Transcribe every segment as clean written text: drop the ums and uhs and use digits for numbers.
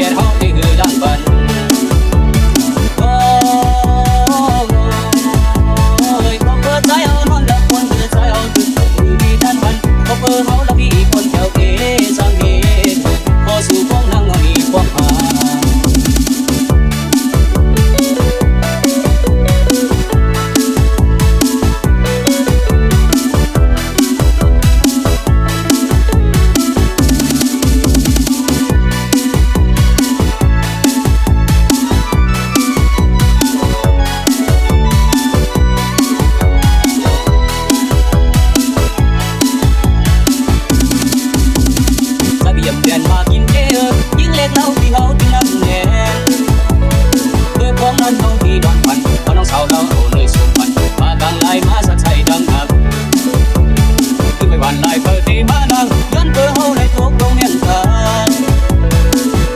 ยดเฮาที่หือล้างบันโอ้ยก็เปิดใจเอานอนหลับคนเปิดใจเอาตึกมือดีด้านบันก็เปิดเฮาละพี่คนแถวเกสังเกตพอสู่พวกนางน้อยความหาเดือนมากินเจยิ่งเล็กเล่าที่เฮาที่นั่งแน่ด้วยของนั้นเฮาที่ดอนพันเอาน้องสาวเราเอาเลยสมบัติมากลางลายมาสักใส่ดังหักคือไม่หวั่นลายเปิดที่มาดังย้อนเพื่อเฮาได้ทุกโรงเรียนกัน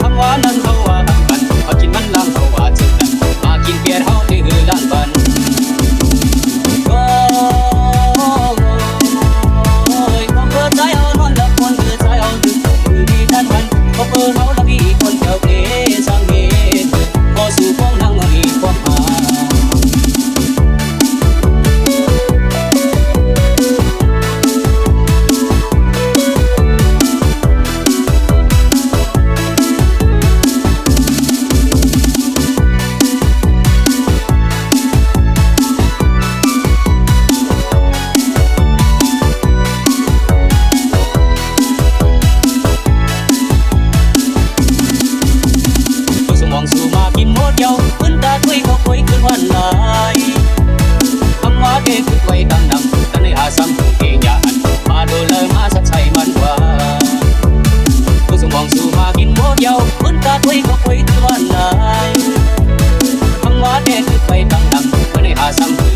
คำว่านั้นเขาว่าทำกันมากินมันล้างเขาว่าจึงนั้นมากินเปียดเฮาที่หือล้างบันโอ้ยความเปิดใจเอานอนหลับคนเปิดใจเอาดึกด้านบันก็เปิดเฮาละพี่คนแถวเกสังเกตพอสู่พวกนางน้อยความหาสู่มากินหมดเย้าขึ้นตาคุยก็คุยขึ้นวันลายคำว่าเด็กคือไว้ตั้งนำกันในหาซ้ำเองอย่าหันมาดูเลยมาสักใส่มันว่าผู้สมองสู่มากินหมดเย้าขึ้นตาคุยก็คุยขึ้นวันลายคำว่าเด็กคือไว้ตั้งนำกันในหาซ้ำ